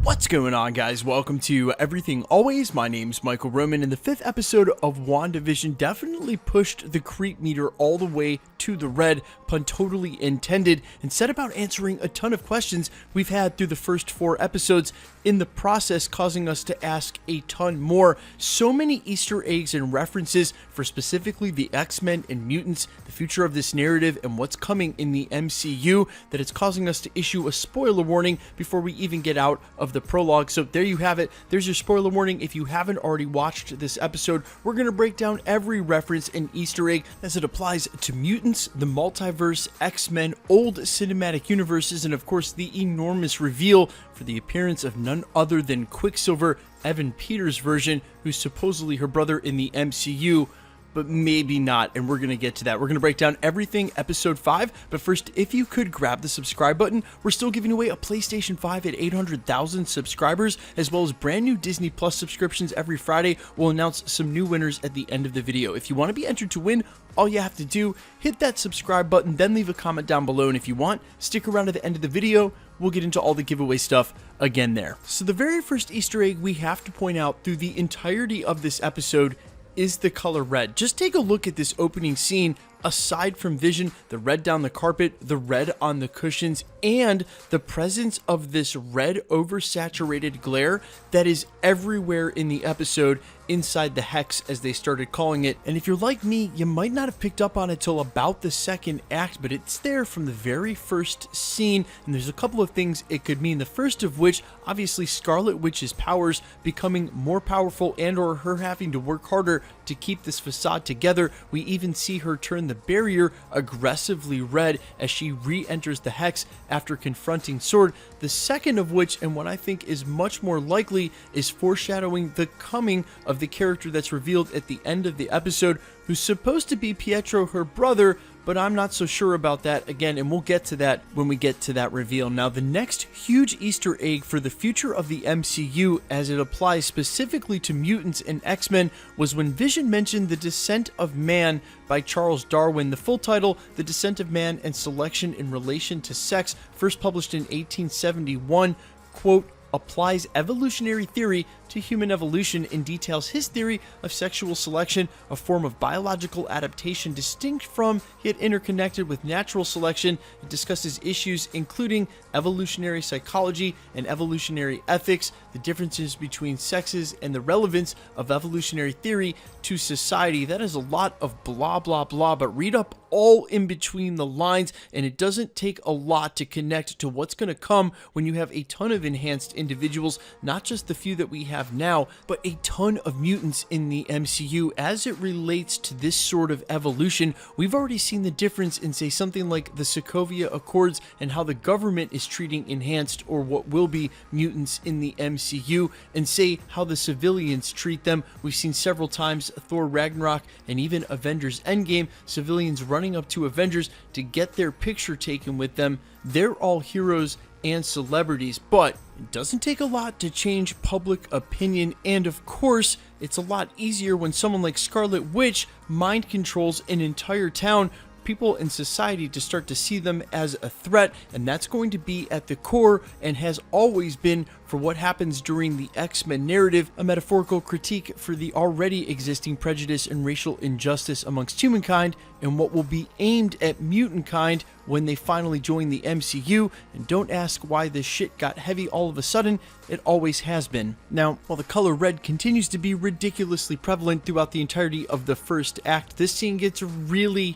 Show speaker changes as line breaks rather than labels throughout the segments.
What's going on, guys? Welcome to Everything Always. My name's Michael Roman, and the 5th episode of WandaVision definitely pushed the creep meter all the way to the red, pun totally intended, and set about answering a ton of questions we've had through the first 4 episodes, in the process causing us to ask a ton more. So many Easter eggs and references for specifically the X-Men and mutants, the future of this narrative, and what's coming in the MCU, that it's causing us to issue a spoiler warning before we even get out of the prologue. So there you have it. There's your spoiler warning. If you haven't already watched this episode, we're going to break down every reference and Easter egg as it applies to mutants, the multiverse, X-Men, old cinematic universes, and of course the enormous reveal for the appearance of none other than Quicksilver, Evan Peters' version, who's supposedly her brother in the MCU, but maybe not, and we're going to get to that. We're going to break down everything episode 5, but first, if you could grab the subscribe button, we're still giving away a PlayStation 5 at 800,000 subscribers, as well as brand new Disney Plus subscriptions every Friday. We'll announce some new winners at the end of the video. If you want to be entered to win, all you have to do, hit that subscribe button, then leave a comment down below, and if you want, stick around to the end of the video. We'll get into all the giveaway stuff again there. So the very first Easter egg we have to point out through the entirety of this episode is the color red. Just take a look at this opening scene. Aside from Vision, the red down the carpet, the red on the cushions, and the presence of this red oversaturated glare that is everywhere in the episode, inside the hex as they started calling it. And if you're like me, you might not have picked up on it till about the second act, but it's there from the very first scene, and there's a couple of things it could mean. The first of which, obviously, Scarlet Witch's powers becoming more powerful, and or her having to work harder to keep this facade together. We even see her turn the barrier aggressively red as she re-enters the hex after confronting S.W.O.R.D. The second of which, and what I think is much more likely, is foreshadowing the coming of the character that's revealed at the end of the episode, who's supposed to be Pietro, her brother, but I'm not so sure about that again, and we'll get to that when we get to that reveal. Now, the next huge Easter egg for the future of the MCU as it applies specifically to mutants and X-Men was when Vision mentioned The Descent of Man by Charles Darwin. The full title, The Descent of Man and Selection in Relation to Sex, first published in 1871, quote, applies evolutionary theory to human evolution and details his theory of sexual selection, a form of biological adaptation distinct from yet interconnected with natural selection. It discusses issues including evolutionary psychology and evolutionary ethics, the differences between sexes, and the relevance of evolutionary theory to society. That is a lot of blah blah blah, but read up all in between the lines, and it doesn't take a lot to connect to what's going to come when you have a ton of enhanced individuals, not just the few that we have now, but a ton of mutants in the MCU. As it relates to this sort of evolution, we've already seen the difference in, say, something like the Sokovia Accords and how the government is treating enhanced, or what will be, mutants in the MCU, and say how the civilians treat them. We've seen several times Thor Ragnarok and even Avengers Endgame, civilians running up to Avengers to get their picture taken with them. They're all heroes and celebrities, but it doesn't take a lot to change public opinion, and of course, it's a lot easier when someone like Scarlet Witch mind controls an entire town, people in society to start to see them as a threat, and that's going to be at the core, and has always been, for what happens during the X-Men narrative, a metaphorical critique for the already existing prejudice and racial injustice amongst humankind, and what will be aimed at mutant kind when they finally join the MCU. And don't ask why this shit got heavy all of a sudden, it always has been. Now, while the color red continues to be ridiculously prevalent throughout the entirety of the first act, this scene gets really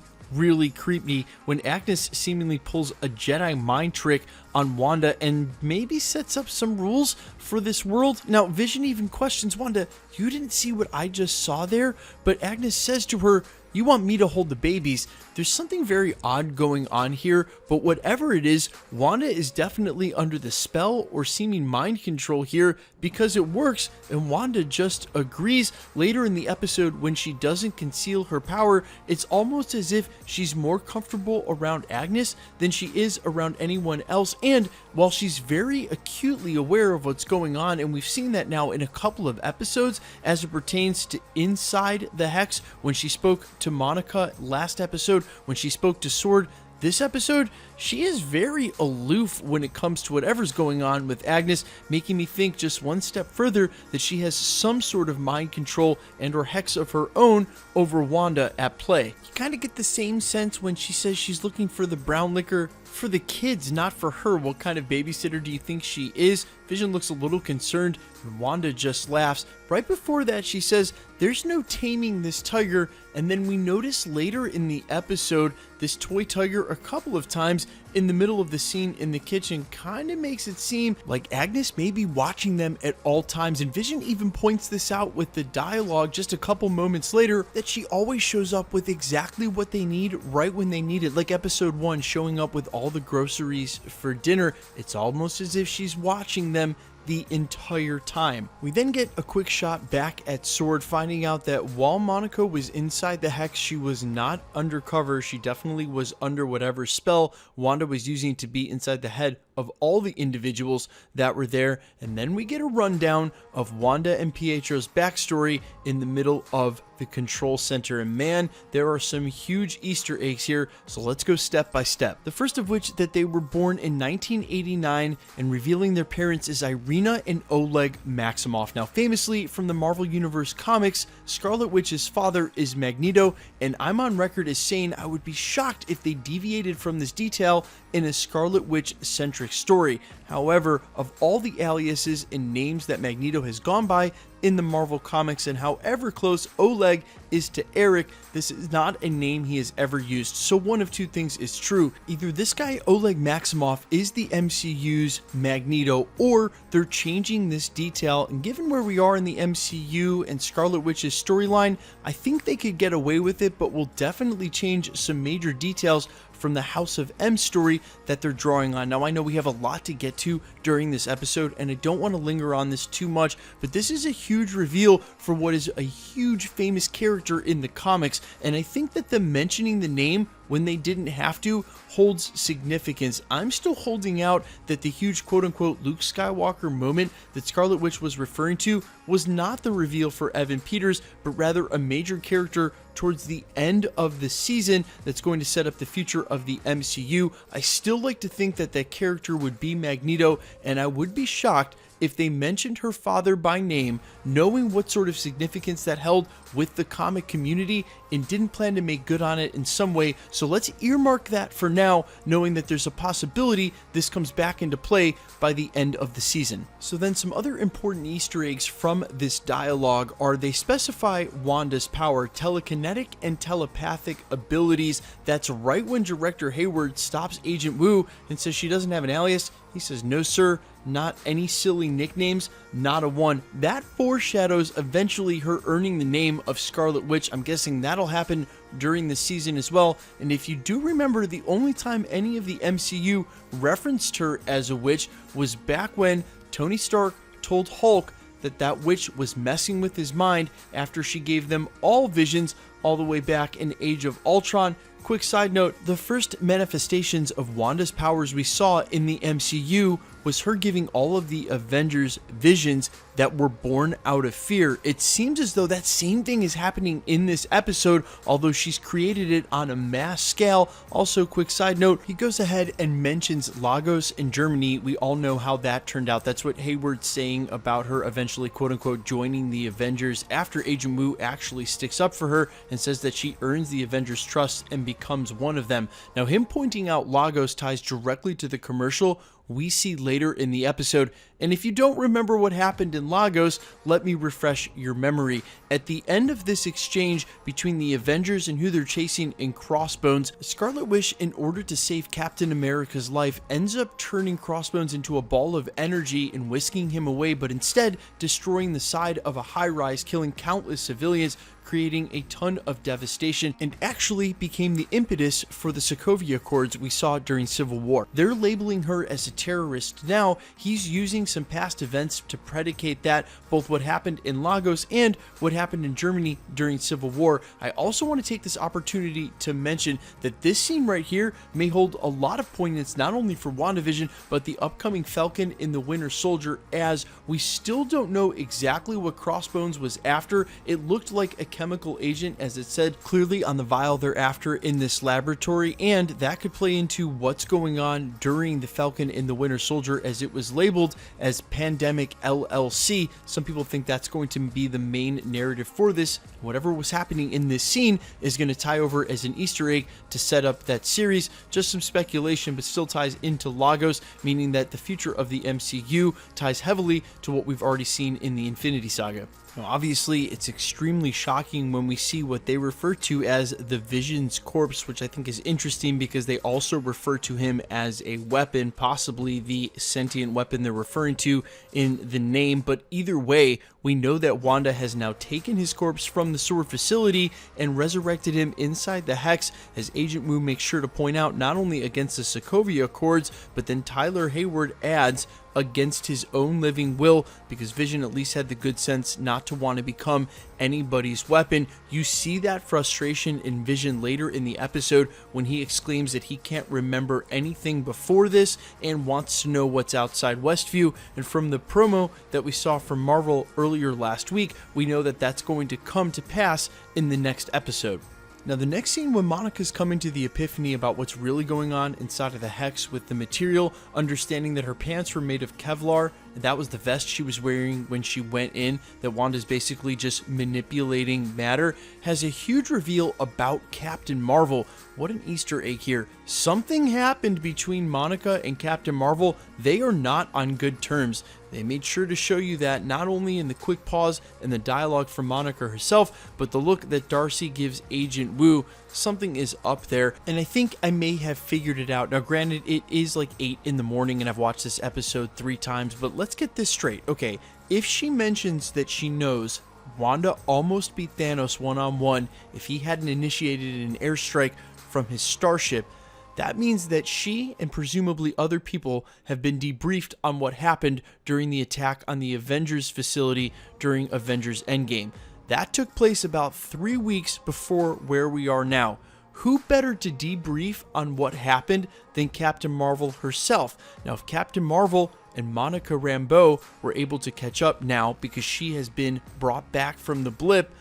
creepy when Agnes seemingly pulls a Jedi mind trick on Wanda and maybe sets up some rules for this world. Now, Vision even questions Wanda, "You didn't see what I just saw there?" But Agnes says to her, "You want me to hold the babies." There's something very odd going on here, but whatever it is, Wanda is definitely under the spell or seeming mind control here, because it works, and Wanda just agrees. Later in the episode, when she doesn't conceal her power, it's almost as if she's more comfortable around Agnes than she is around anyone else. And while she's very acutely aware of what's going on, and we've seen that now in a couple of episodes as it pertains to inside the Hex, when she spoke to Monica last episode, when she spoke to S.W.O.R.D, this episode, she is very aloof when it comes to whatever's going on with Agnes, making me think just one step further that she has some sort of mind control and or hex of her own over Wanda at play. You kind of get the same sense when she says she's looking for the brown liquor for the kids, not for her. What kind of babysitter do you think she is? Vision looks a little concerned, and Wanda just laughs. Right before that, she says, "There's no taming this tiger," and then we notice later in the episode, this toy tiger a couple of times in the middle of the scene in the kitchen kind of makes it seem like Agnes may be watching them at all times, and Vision even points this out with the dialogue just a couple moments later, that she always shows up with exactly what they need right when they need it, like episode 1 showing up with all the groceries for dinner. It's almost as if she's watching them the entire time. We then get a quick shot back at S.W.O.R.D, finding out that while Monica was inside the hex, she was not undercover. She definitely was under whatever spell Wanda was using to be inside the head of all the individuals that were there. And then we get a rundown of Wanda and Pietro's backstory in the middle of the control center. And man, there are some huge Easter eggs here, so let's go step by step. The first of which, that they were born in 1989, and revealing their parents is Irina and Oleg Maximoff. Now, famously from the Marvel Universe comics, Scarlet Witch's father is Magneto, and I'm on record as saying I would be shocked if they deviated from this detail in a Scarlet Witch-centric story. However, of all the aliases and names that Magneto has gone by in the Marvel comics, and however close Oleg is to Eric, this is not a name he has ever used. So one of two things is true. Either this guy Oleg Maximoff is the MCU's Magneto, or they're changing this detail, and given where we are in the MCU and Scarlet Witch's storyline, I think they could get away with it, but will definitely change some major details from the House of M story that they're drawing on. Now, I know we have a lot to get to during this episode, and I don't want to linger on this too much, but this is a huge reveal for what is a huge famous character in the comics, and I think that them mentioning the name when they didn't have to holds significance. I'm still holding out that the huge quote-unquote Luke Skywalker moment that Scarlet Witch was referring to was not the reveal for Evan Peters, but rather a major character towards the end of the season that's going to set up the future of the MCU. I still like to think that that character would be Magneto, and I would be shocked if they mentioned her father by name, knowing what sort of significance that held with the comic community, and didn't plan to make good on it in some way. So let's earmark that for now, knowing that there's a possibility this comes back into play by the end of the season. So then some other important Easter eggs from this dialogue are they specify Wanda's power, telekinetic and telepathic abilities. That's right when Director Hayward stops Agent Wu and says she doesn't have an alias. He says, "No, sir, not any silly nicknames, not a one." That foreshadows eventually her earning the name of Scarlet Witch. I'm guessing that'll happen during the season as well. And if you do remember, the only time any of the MCU referenced her as a witch was back when Tony Stark told Hulk that that witch was messing with his mind after she gave them all visions all the way back in Age of Ultron. Quick side note, the first manifestations of Wanda's powers we saw in the MCU was her giving all of the Avengers visions that were born out of fear. It seems as though that same thing is happening in this episode, although she's created it on a mass scale. Also, quick side note, he goes ahead and mentions Lagos in Germany. We all know how that turned out. That's what Hayward's saying about her eventually quote-unquote joining the Avengers after Agent Wu actually sticks up for her and says that she earns the Avengers' trust and becomes one of them. Now, him pointing out Lagos ties directly to the commercial we see later in the episode. And if you don't remember what happened in Lagos, let me refresh your memory. At the end of this exchange between the Avengers and who they're chasing in Crossbones, Scarlet Witch, in order to save Captain America's life, ends up turning Crossbones into a ball of energy and whisking him away, but instead destroying the side of a high-rise, killing countless civilians, creating a ton of devastation, and actually became the impetus for the Sokovia Accords we saw during Civil War. They're labeling her as a terrorist now, he's using some past events to predicate that, both what happened in Lagos and what happened in Germany during Civil War. I also want to take this opportunity to mention that this scene right here may hold a lot of poignance not only for WandaVision, but the upcoming Falcon and the Winter Soldier, as we still don't know exactly what Crossbones was after. It looked like a chemical agent, as it said clearly on the vial they're after in this laboratory, and that could play into what's going on during the Falcon and the Winter Soldier, as it was labeled as Pandemic LLC. Some people think that's going to be the main narrative for this. Whatever was happening in this scene is going to tie over as an Easter egg to set up that series. Just some speculation, but still ties into Lagos, meaning that the future of the MCU ties heavily to what we've already seen in the Infinity Saga. Now, obviously, it's extremely shocking when we see what they refer to as the Vision's corpse, which I think is interesting because they also refer to him as a weapon, possibly the sentient weapon they're referring to in the name. But either way, we know that Wanda has now taken his corpse from the S.W.O.R.D facility and resurrected him inside the Hex, as Agent Woo makes sure to point out, not only against the Sokovia Accords, but then Tyler Hayward adds against his own living will, because Vision at least had the good sense not to want to become anybody's weapon. You see that frustration in Vision later in the episode when he exclaims that he can't remember anything before this and wants to know what's outside Westview. And from the promo that we saw from Marvel earlier last week, we know that that's going to come to pass in the next episode. Now, the next scene, when Monica's coming to the epiphany about what's really going on inside of the Hex with the material, understanding that her pants were made of Kevlar, and that was the vest she was wearing when she went in, that Wanda's basically just manipulating matter, has a huge reveal about Captain Marvel. What an Easter egg here. Something happened between Monica and Captain Marvel. They are not on good terms. They made sure to show you that not only in the quick pause and the dialogue from Monica herself, but the look that Darcy gives Agent Woo. Something is up there, and I think I may have figured it out. Now, granted, it is like 8 in the morning and I've watched this episode 3 times, but let's get this straight. Okay, if she mentions that she knows Wanda almost beat Thanos one-on-one if he hadn't initiated an airstrike from his starship, that means that she and presumably other people have been debriefed on what happened during the attack on the Avengers facility during Avengers Endgame. That took place about 3 weeks before where we are now. Who better to debrief on what happened than Captain Marvel herself? Now, if Captain Marvel and Monica Rambeau were able to catch up now because she has been brought back from the blip,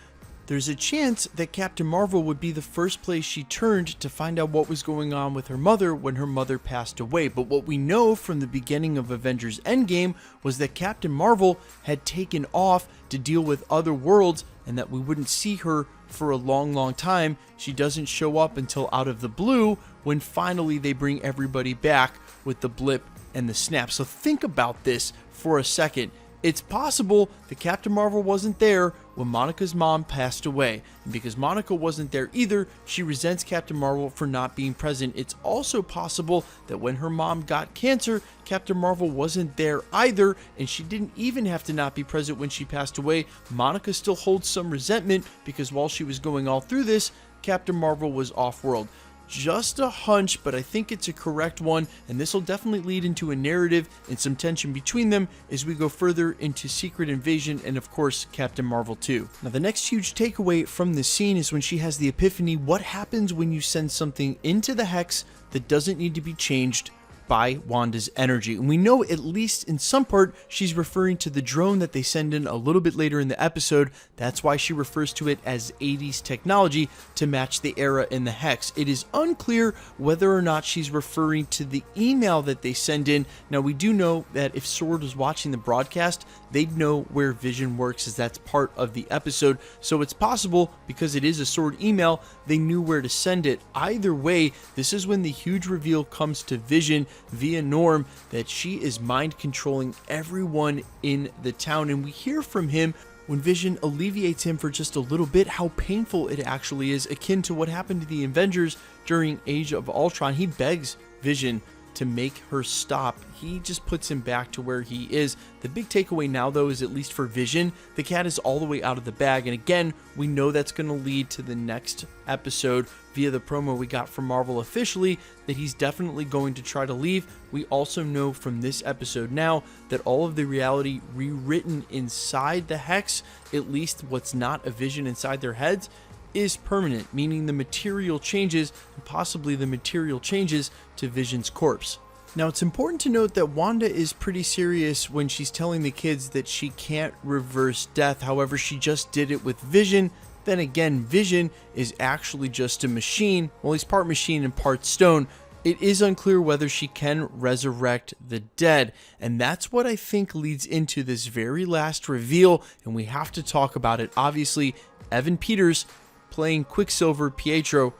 there's a chance that Captain Marvel would be the first place she turned to find out what was going on with her mother when her mother passed away. But what we know from the beginning of Avengers Endgame was that Captain Marvel had taken off to deal with other worlds, and that we wouldn't see her for a long time. She doesn't show up until out of the blue when finally they bring everybody back with the blip and the snap. So think about this for a second. It's possible that Captain Marvel wasn't there when Monica's mom passed away. And because Monica wasn't there either, she resents Captain Marvel for not being present. It's also possible that when her mom got cancer, Captain Marvel wasn't there either, and she didn't even have to not be present when she passed away. Monica still holds some resentment because while she was going all through this, Captain Marvel was off-world. Just a hunch, but I think it's a correct one, and this will definitely lead into a narrative and some tension between them as we go further into Secret Invasion and, of course, Captain Marvel 2. Now, the next huge takeaway from this scene is when she has the epiphany. What happens when you send something into the Hex that doesn't need to be changed by Wanda's energy? And we know, at least in some part, she's referring to the drone that they send in a little bit later in the episode. That's why she refers to it as 80s technology to match the era in the Hex. It is unclear whether or not she's referring to the email that they send in. Now, we do know that if S.W.O.R.D was watching the broadcast, they'd know where Vision works, as that's part of the episode. So it's possible, because it is a S.W.O.R.D email, they knew where to send it. Either way, this is when the huge reveal comes to Vision via Norm that she is mind controlling everyone in the town. And we hear from him when Vision alleviates him for just a little bit how painful it actually is, akin to what happened to the Avengers during Age of Ultron. He begs Vision to make her stop, he just puts him back to where he is. The big takeaway now, though, is at least for Vision, the cat is all the way out of the bag. And again, we know that's going to lead to the next episode via the promo we got from Marvel officially that he's definitely going to try to leave. We also know from this episode now that all of the reality rewritten inside the Hex, at least what's not a Vision inside their heads, is permanent, meaning the material changes, and possibly the material changes to Vision's corpse. Now, it's important to note that Wanda is pretty serious when she's telling the kids that she can't reverse death. However, she just did it with Vision. Then again, Vision is actually just a machine. Well, he's part machine and part stone. It is unclear whether she can resurrect the dead. And that's what I think leads into this very last reveal. And we have to talk about it. Obviously, Evan Peters playing Quicksilver, Pietro,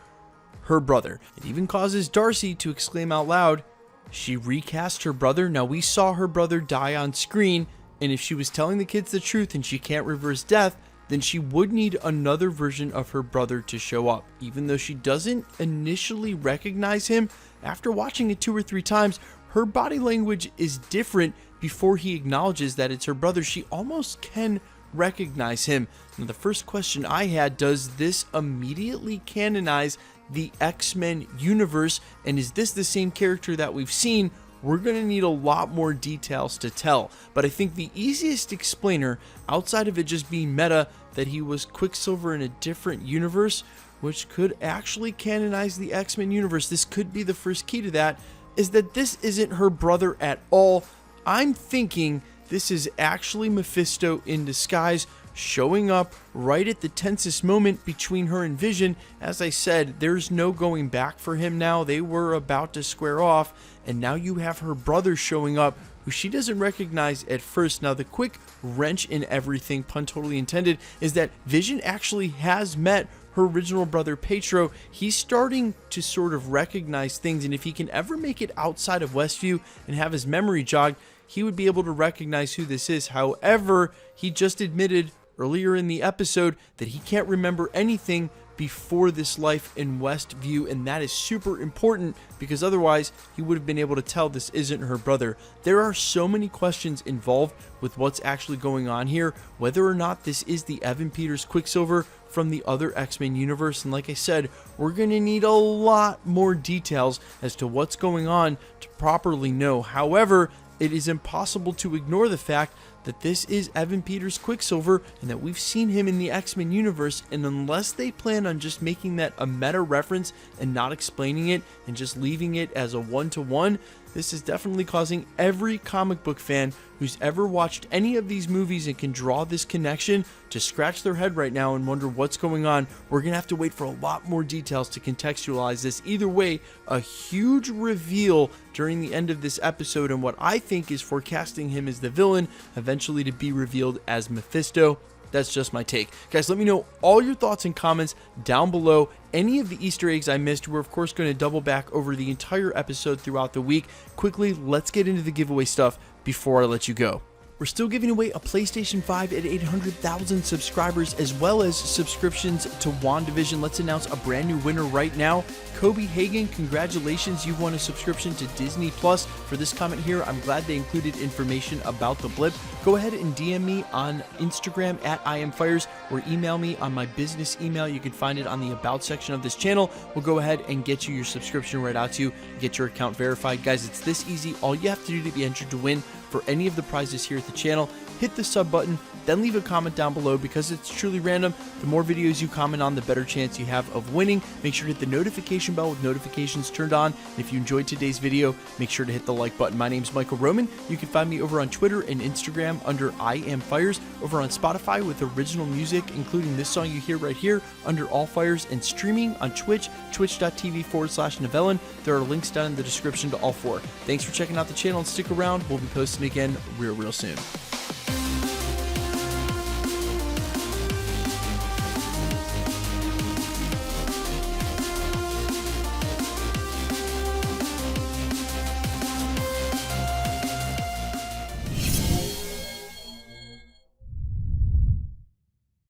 her brother. It even causes Darcy to exclaim out loud, she recast her brother. Now, we saw her brother die on screen, and if she was telling the kids the truth and she can't reverse death, then she would need another version of her brother to show up. Even though she doesn't initially recognize him, after watching it 2 or 3 times, her body language is different before he acknowledges that it's her brother. She almost can recognize him. Now, the first question I had, does this immediately canonize the X-Men universe? And is this the same character that we've seen? We're going to need a lot more details to tell. But I think the easiest explainer, outside of it just being meta, that he was Quicksilver in a different universe, which could actually canonize the X-Men universe, this could be the first key to that, is that this isn't her brother at all. I'm thinking this is actually Mephisto in disguise, showing up right at the tensest moment between her and Vision. As I said, there's no going back for him now. They were about to square off, and now you have her brother showing up, who she doesn't recognize at first. Now, the quick wrench in everything, pun totally intended, is that Vision actually has met her original brother Pietro. He's starting to sort of recognize things, and if he can ever make it outside of Westview and have his memory jogged, he would be able to recognize who this is. However, he just admitted earlier in the episode that he can't remember anything before this life in Westview, and that is super important because otherwise he would have been able to tell this isn't her brother. There are so many questions involved with what's actually going on here, whether or not this is the Evan Peters Quicksilver from the other X-Men universe. And like I said, we're going to need a lot more details as to what's going on to properly know. However, it is impossible to ignore the fact that this is Evan Peters Quicksilver and that we've seen him in the X-Men universe, and unless they plan on just making that a meta reference and not explaining it and just leaving it as a one-to-one, this is definitely causing every comic book fan who's ever watched any of these movies and can draw this connection to scratch their head right now and wonder what's going on. We're going to have to wait for a lot more details to contextualize this. Either way, a huge reveal during the end of this episode, and what I think is forecasting him as the villain, eventually to be revealed as Mephisto. That's just my take. Guys, let me know all your thoughts and comments down below. Any of the Easter eggs I missed, we're of course going to double back over the entire episode throughout the week. Quickly, let's get into the giveaway stuff before I let you go. We're still giving away a PlayStation 5 at 800,000 subscribers, as well as subscriptions to WandaVision. Let's announce a brand new winner right now. Kobe Hagan, congratulations, you've won a subscription to Disney Plus. For this comment here, I'm glad they included information about the blip. Go ahead and DM me on Instagram at IamFires, or email me on my business email. You can find it on the About section of this channel. We'll go ahead and get you your subscription right out to you, get your account verified. Guys, it's this easy. All you have to do to be entered to win for any of the prizes here at the channel, hit the sub button, then leave a comment down below. Because it's truly random, the more videos you comment on, the better chance you have of winning. Make sure to hit the notification bell with notifications turned on. And if you enjoyed today's video, make sure to hit the like button. My name's Michael Roman. You can find me over on Twitter and Instagram under IamFires, over on Spotify with original music, including this song you hear right here, under All Fires, and streaming on Twitch, twitch.tv/Novellin. There are links down in the description to all 4. Thanks for checking out the channel, and stick around. We'll be posting again real soon.